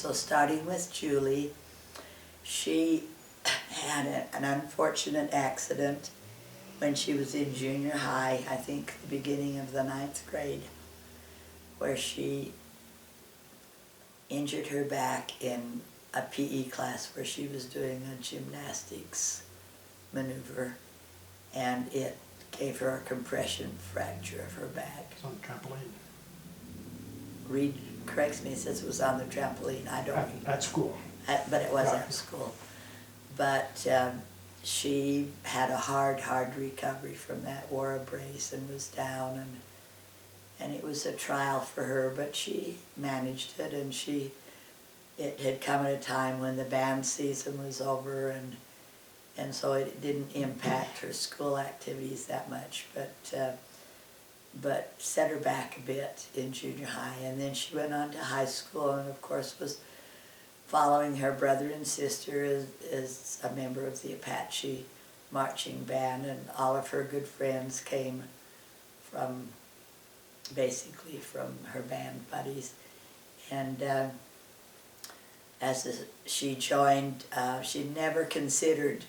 so starting with Julie, she had an unfortunate accident when she was in junior high, I think the beginning of the 9th grade, where she injured her back in a PE class where she was doing a gymnastics maneuver, and it gave her a compression fracture of her back. It's on the trampoline. Reed corrects me, says it was on the trampoline. I don't. At school. But it was Yeah. at school. But she had a hard recovery from that, wore a brace and was down, and it was a trial for her, but she managed it, and it had come at a time when the band season was over, and so it didn't impact her school activities that much, but set her back a bit in junior high. And then she went on to high school, and of course was following her brother and sister as a member of the Apache marching band, and all of her good friends came basically from her band buddies. And she joined, she never considered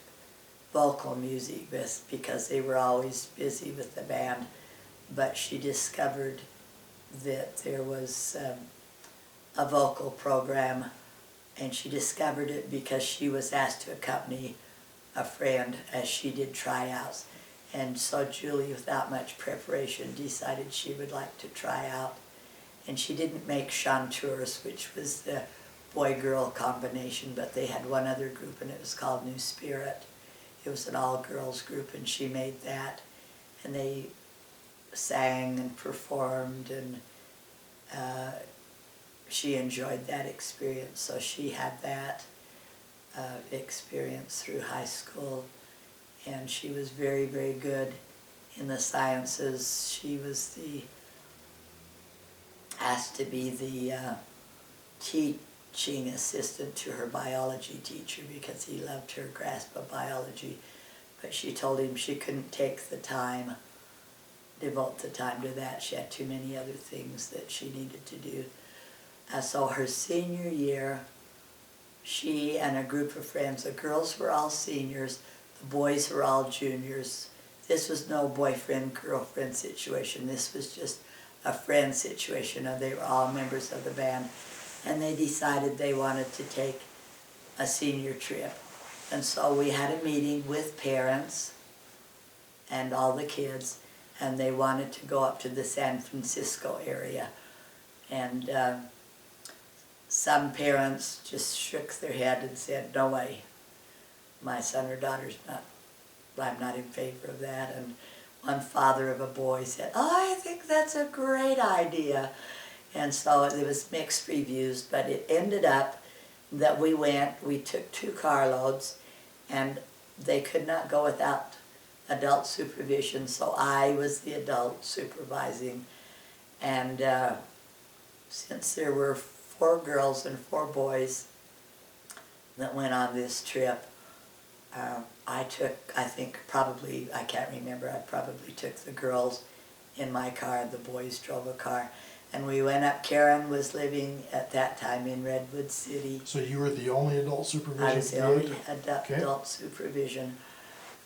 vocal music because they were always busy with the band, but she discovered that there was a vocal program, and she discovered it because she was asked to accompany a friend as she did tryouts. And so Julie, without much preparation, decided she would like to try out. And she didn't make Chanteurs, which was the boy-girl combination, but they had one other group, and it was called New Spirit. It was an all-girls group, and she made that. And they sang and performed, and she enjoyed that experience. So she had that experience through high school, and she was very, very good in the sciences. She was asked to be the teaching assistant to her biology teacher because he loved her grasp of biology, but she told him she couldn't devote the time to that. She had too many other things that she needed to do. So her senior year, she and a group of friends, the girls were all seniors, the boys were all juniors. This was no boyfriend-girlfriend situation. This was just a friend situation. They were all members of the band, and they decided they wanted to take a senior trip. And so we had a meeting with parents and all the kids, and they wanted to go up to the San Francisco area. And some parents just shook their head and said, no way, my son or daughter's I'm not in favor of that. And one father of a boy said, oh, I think that's a great idea. And so there was mixed reviews, but it ended up that we took 2 carloads, and they could not go without adult supervision, so I was the adult supervising. And since there were 4 girls and 4 boys that went on this trip, I can't remember, I probably took the girls in my car, the boys drove a car. And we went up. Karen was living at that time in Redwood City. So you were the only adult supervision? I was the only adult supervision.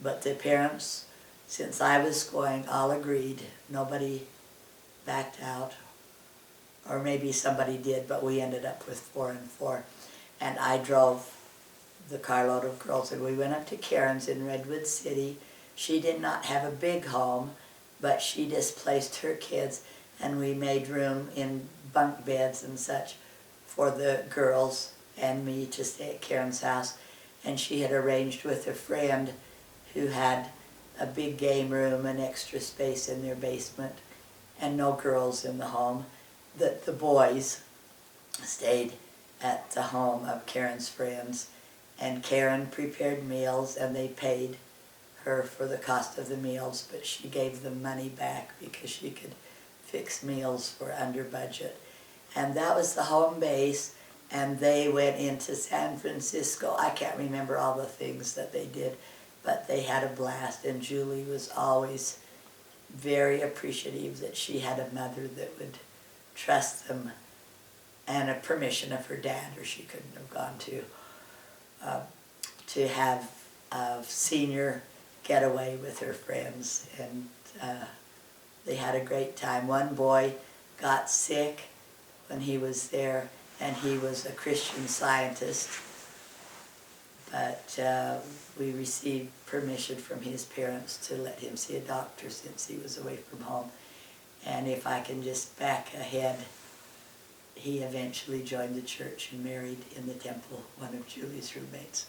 But the parents, since I was going, all agreed. Nobody backed out. Or maybe somebody did, but we ended up with 4 and 4. And I drove the carload of girls, and we went up to Karen's in Redwood City. She did not have a big home, but she displaced her kids, and we made room in bunk beds and such for the girls and me to stay at Karen's house. And she had arranged with a friend who had a big game room and extra space in their basement, and no girls in the home, that the boys stayed at the home of Karen's friends. And Karen prepared meals, and they paid her for the cost of the meals, but she gave them money back because she could fix meals for under budget. And that was the home base, and they went into San Francisco. I can't remember all the things that they did, but they had a blast, and Julie was always very appreciative that she had a mother that would trust them and a permission of her dad, or she couldn't have gone to have a senior getaway with her friends, and they had a great time. One boy got sick when he was there, and he was a Christian Scientist, but we received permission from his parents to let him see a doctor since he was away from home. And if I can just back ahead, he eventually joined the church and married in the temple one of Julie's roommates.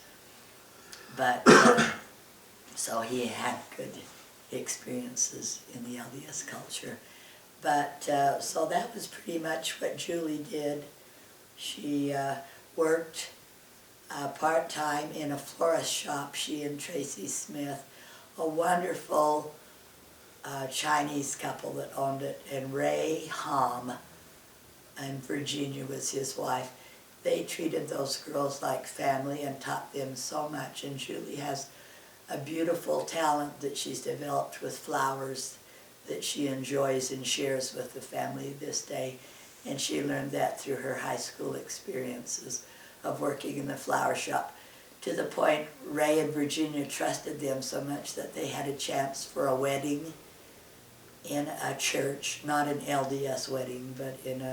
But so he had good experiences in the LDS culture. But so that was pretty much what Julie did. She worked part-time in a florist shop, she and Tracy Smith, a wonderful Chinese couple that owned it, and Ray Hom, and Virginia was his wife. They treated those girls like family and taught them so much, and Julie has a beautiful talent that she's developed with flowers that she enjoys and shares with the family this day, and she learned that through her high school experiences of working in the flower shop, to the point Ray and Virginia trusted them so much that they had a chance for a wedding in a church, not an LDS wedding, but in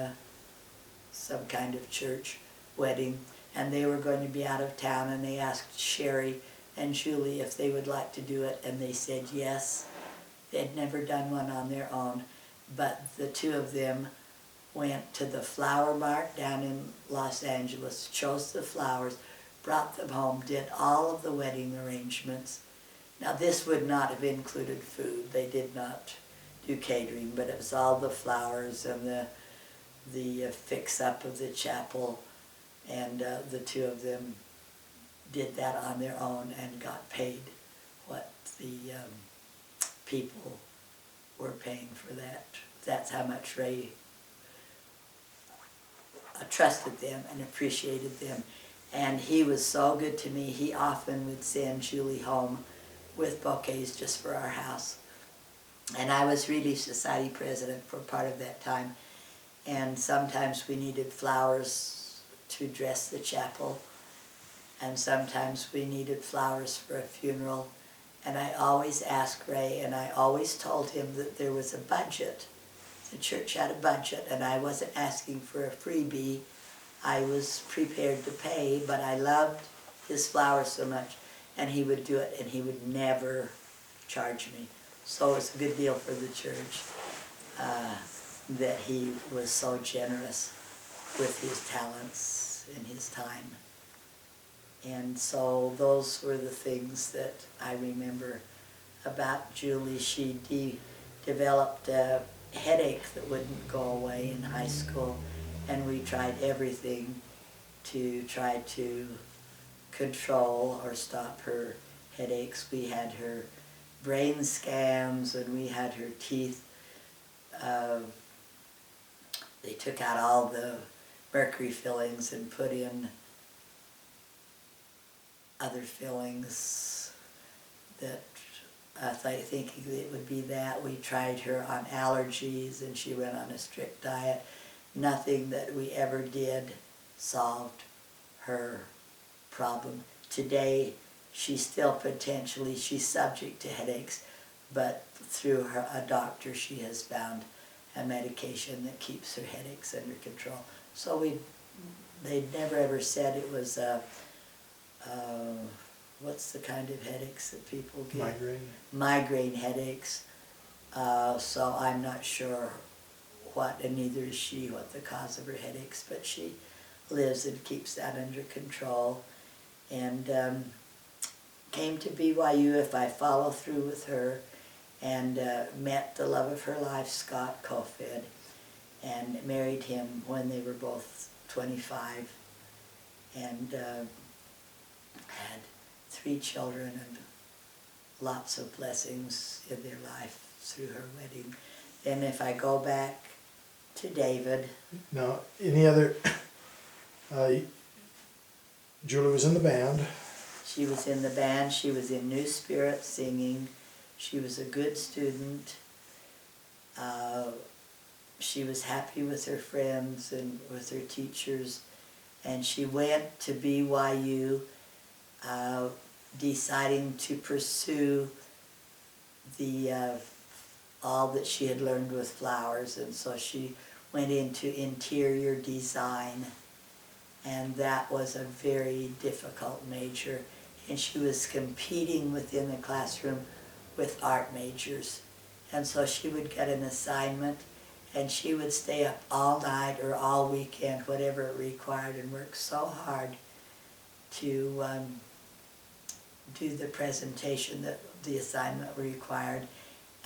some kind of church wedding, and they were going to be out of town, and they asked Sherry and Julie if they would like to do it, and they said yes. They'd never done one on their own, but the two of them went to the flower mart down in Los Angeles, chose the flowers, brought them home, did all of the wedding arrangements. Now this would not have included food. They did not do catering, but it was all the flowers and the fix-up of the chapel, and the two of them did that on their own and got paid what the people were paying for that. That's how much Ray trusted them and appreciated them. And he was so good to me, he often would send Julie home with bouquets just for our house. And I was Relief Society president for part of that time, and sometimes we needed flowers to dress the chapel, and sometimes we needed flowers for a funeral. And I always asked Ray, and I always told him that there was a budget. The church had a budget, and I wasn't asking for a freebie. I was prepared to pay, but I loved his flowers so much, and he would do it, and he would never charge me. So it's a good deal for the church that he was so generous with his talents and his time. And so those were the things that I remember about Julie. She developed a headache that wouldn't go away in high school, and we tried everything to try to control or stop her headaches. We had her brain scans, and we had her teeth. They took out all the mercury fillings and put in other fillings that thinking it would be that. We tried her on allergies, and she went on a strict diet. Nothing that we ever did solved her problem. Today, she's still potentially, she's subject to headaches, but through a doctor she has found a medication that keeps her headaches under control. So they never ever said it was what's the kind of headaches that people get? Migraine. Migraine headaches. So I'm not sure what, and neither is she, what the cause of her headaches, but she lives and keeps that under control. And came to BYU, if I follow through with her, and met the love of her life, Scott Kofed, and married him when they were both 25, and had 3 children and lots of blessings in their life through her wedding. Then if I go back to David. Now, any other, Julie was in the band. She was in the band, she was in New Spirit singing, she was a good student. she was happy with her friends and with her teachers, and she went to BYU deciding to pursue the all that she had learned with flowers, and so she went into interior design, and that was a very difficult major, and she was competing within the classroom with art majors, and so she would get an assignment and she would stay up all night or all weekend, whatever it required, and work so hard to do the presentation that the assignment required.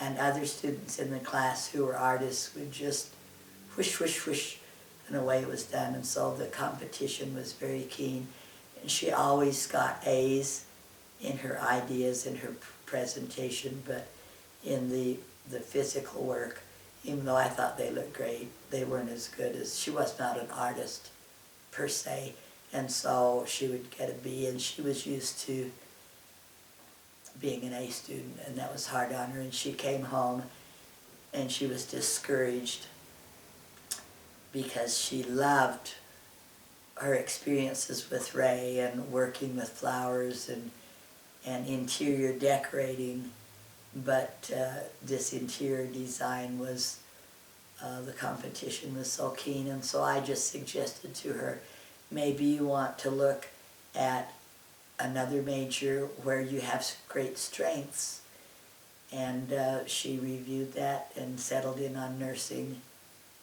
And other students in the class who were artists would just whoosh, whoosh, whoosh, and away it was done. And so the competition was very keen. And she always got A's in her ideas, in her presentation, but in the physical work, even though I thought they looked great, they weren't as good as, she was not an artist per se. And so she would get a B, and she was used to being an A student, and that was hard on her. And she came home and she was discouraged because she loved her experiences with Ray and working with flowers and interior decorating, but this interior design was, the competition was so keen, and so I just suggested to her, maybe you want to look at another major where you have great strengths. And she reviewed that and settled in on nursing,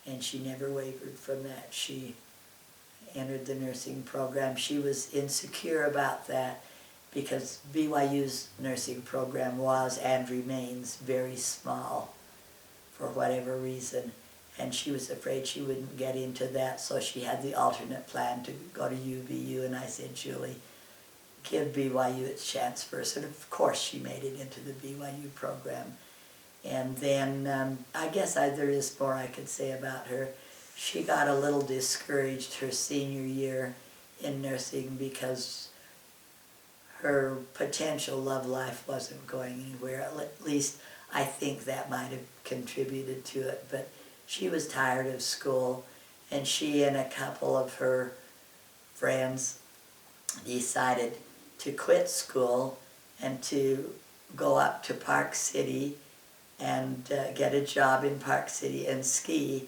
and she never wavered from that. She entered the nursing program. She was insecure about that because BYU's nursing program was and remains very small for whatever reason, and she was afraid she wouldn't get into that, so she had the alternate plan to go to UVU, and I said, Julie, give BYU its chance first. And of course she made it into the BYU program. And then I guess there is more I could say about her. She got a little discouraged her senior year in nursing because her potential love life wasn't going anywhere. At least I think that might have contributed to it. But she was tired of school, and she and a couple of her friends decided to quit school and to go up to Park City and get a job in Park City and ski.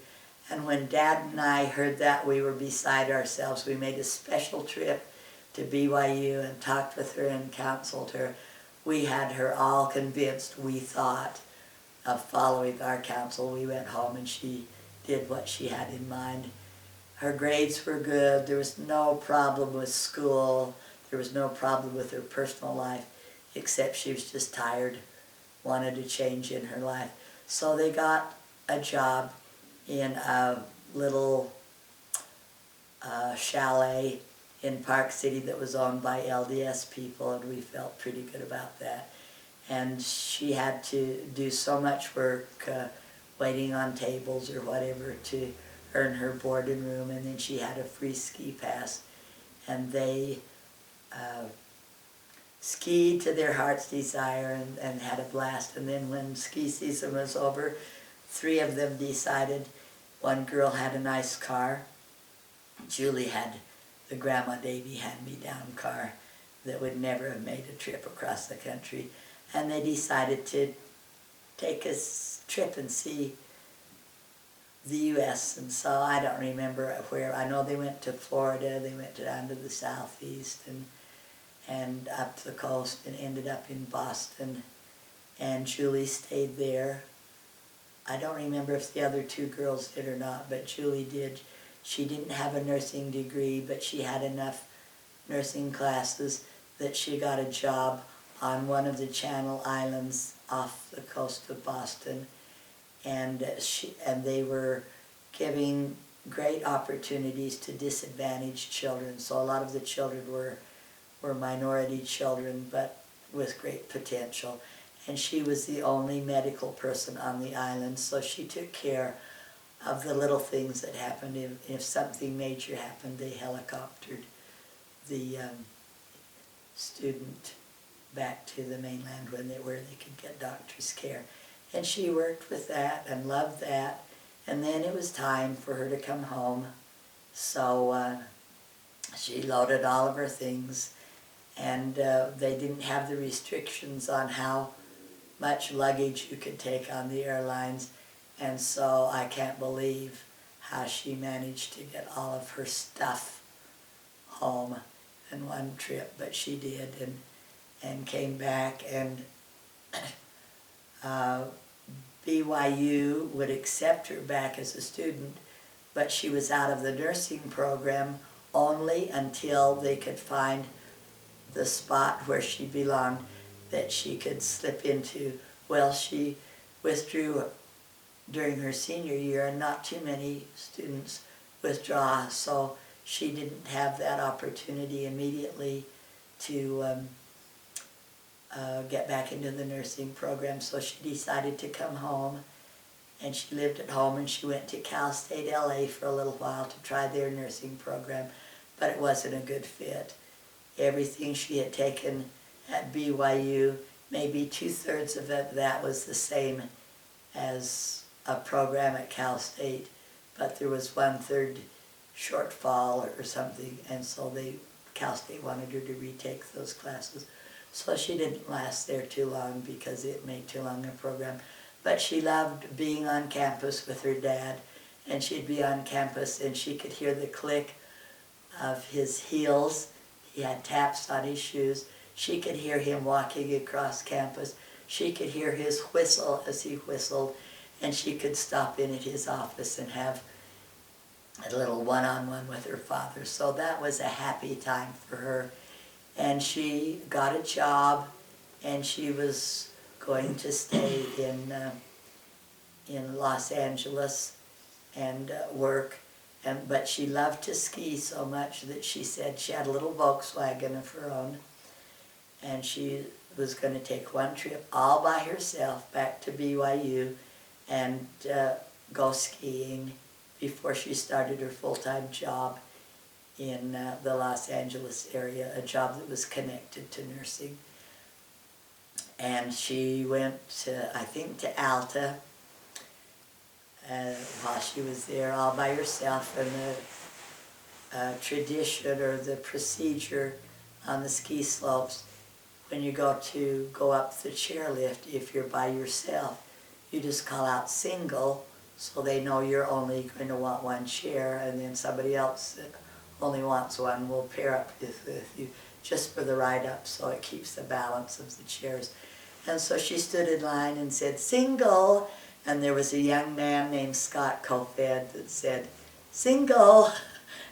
And when Dad and I heard that, we were beside ourselves. We made a special trip to BYU and talked with her and counseled her. We had her all convinced, we thought, of following our counsel. We went home and she did what she had in mind. Her grades were good. There was no problem with school. There was no problem with her personal life, except she was just tired, wanted a change in her life. So they got a job in a little chalet in Park City that was owned by LDS people, and we felt pretty good about that. And she had to do so much work, waiting on tables or whatever, to earn her board and room, and then she had a free ski pass, and they skied to their heart's desire and had a blast. And then when ski season was over, 3 of them decided, one girl had a nice car, Julie had the Grandma Davy hand-me-down car that would never have made a trip across the country, and they decided to take a trip and see the U.S. And so I don't remember where. I know they went to Florida, they went down to the southeast and up the coast and ended up in Boston, and Julie stayed there. I don't remember if the other 2 girls did or not, but Julie did. She didn't have a nursing degree, but she had enough nursing classes that she got a job on one of the Channel Islands off the coast of Boston, and they were giving great opportunities to disadvantaged children. So a lot of the children were minority children, but with great potential. And she was the only medical person on the island, so she took care of the little things that happened. If something major happened, they helicoptered the student back to the mainland where they could get doctor's care. And she worked with that and loved that, And then it was time for her to come home. So she loaded all of her things, and they didn't have the restrictions on how much luggage you could take on the airlines. And so I can't believe how she managed to get all of her stuff home in one trip, but she did, and came back, and BYU would accept her back as a student, but she was out of the nursing program only until they could find the spot where she belonged that she could slip into. Well, she withdrew during her senior year, and not too many students withdraw, so she didn't have that opportunity immediately to get back into the nursing program. So she decided to come home, and she lived at home, and she went to Cal State LA for a little while to try their nursing program, but it wasn't a good fit. Everything she had taken at BYU, maybe 2/3 of it, that was the same as a program at Cal State, but there was 1/3 shortfall or something, and so Cal State wanted her to retake those classes. So she didn't last there too long because it made too long a program. But she loved being on campus with her dad, and she'd be on campus and she could hear the click of his heels. He had taps on his shoes. She could hear him walking across campus. She could hear his whistle as he whistled, and she could stop in at his office and have a little one-on-one with her father. So that was a happy time for her. And she got a job, and she was going to stay in Los Angeles and work. But she loved to ski so much that she said she had a little Volkswagen of her own, and she was going to take one trip all by herself back to BYU and go skiing before she started her full-time job in the Los Angeles area, a job that was connected to nursing. And she went to, I think, to Alta while she was there all by herself, and the tradition or the procedure on the ski slopes, when you go up the chairlift, if you're by yourself, you just call out single, so they know you're only going to want one chair, and then somebody else that only wants one will pair up with you just for the ride up, so it keeps the balance of the chairs. And so she stood in line and said, single, and there was a young man named Scott Kofed that said, single,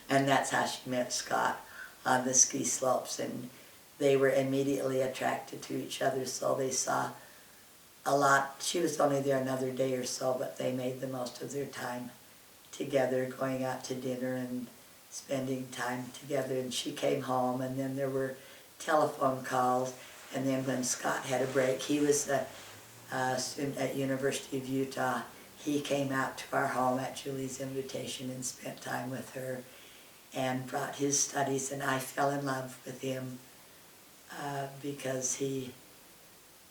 and that's how she met Scott on the ski slopes, and they were immediately attracted to each other, so they saw a lot. She was only there another day or so, but they made the most of their time together, going out to dinner and spending time together. And she came home, and then there were telephone calls, and then when Scott had a break, he was a student at University of Utah. He came out to our home at Julie's invitation and spent time with her and brought his studies, and I fell in love with him because he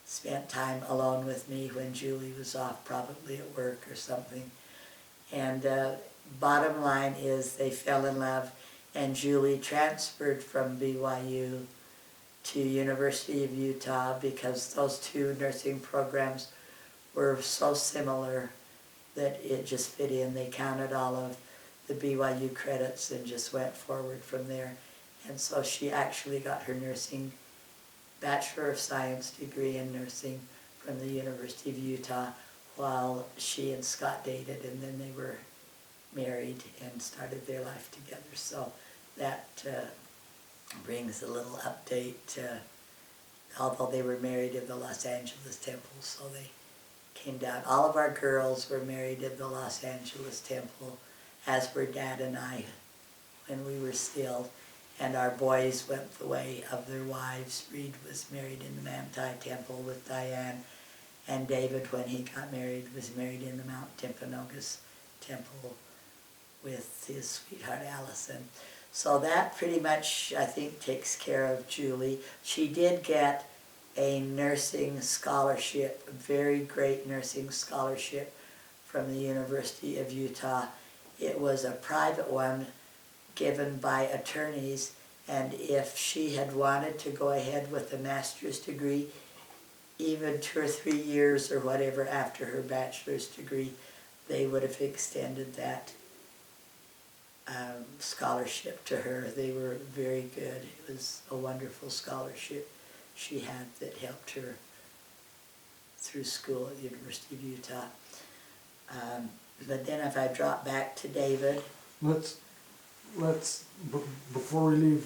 spent time alone with me when Julie was off, probably at work or something. And bottom line is they fell in love, and Julie transferred from BYU to University of Utah because those two nursing programs were so similar that it just fit in. They counted all of the BYU credits and just went forward from there. And so she actually got her nursing Bachelor of Science degree in nursing from the University of Utah while she and Scott dated, and then they were married and started their life together. So that brings a little update. Although they were married in the Los Angeles temple, so they came down. All of our girls were married in the Los Angeles temple, as were Dad and I when we were sealed. And our boys went the way of their wives. Reed was married in the Manti temple with Diane, and David, when he got married, was married in the Mount Timpanogos temple with his sweetheart Allison. So that pretty much, I think, takes care of Julie. She did get a nursing scholarship, a very great nursing scholarship from the University of Utah. It was a private one given by attorneys, and if she had wanted to go ahead with a master's degree, even 2 or 3 years or whatever after her bachelor's degree, they would have extended that scholarship to her. They were very good. It was a wonderful scholarship she had that helped her through school at the University of Utah. But then if I drop back to David. Before we leave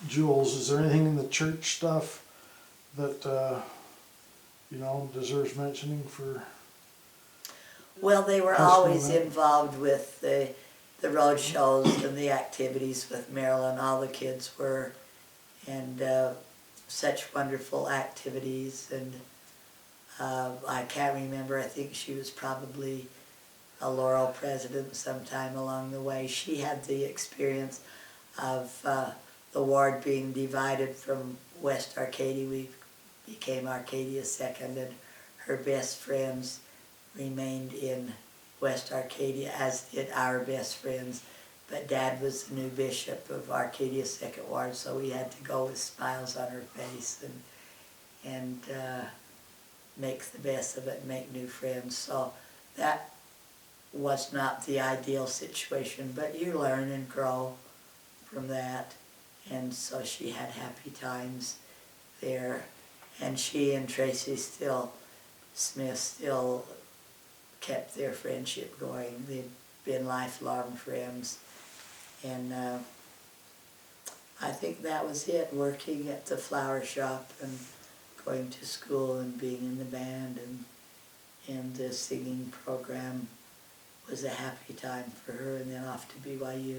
Jules, is there anything in the church stuff that, deserves mentioning for? Well, they were Personal always event? involved with the road shows and the activities with Marilyn. All the kids were, and such wonderful activities. And I can't remember, I think she was probably a Laurel president sometime along the way. She had the experience of the ward being divided from West Arcadia. We became Arcadia second, and her best friends remained in West Arcadia, as did our best friends. But Dad was the new bishop of Arcadia Second Ward, so we had to go with smiles on her face and make the best of it and make new friends. So that was not the ideal situation, but you learn and grow from that. And so she had happy times there. And she and Tracy Smith still kept their friendship going. They'd been lifelong friends. And I think that was it, working at the flower shop and going to school and being in the band and the singing program was a happy time for her, and then off to BYU.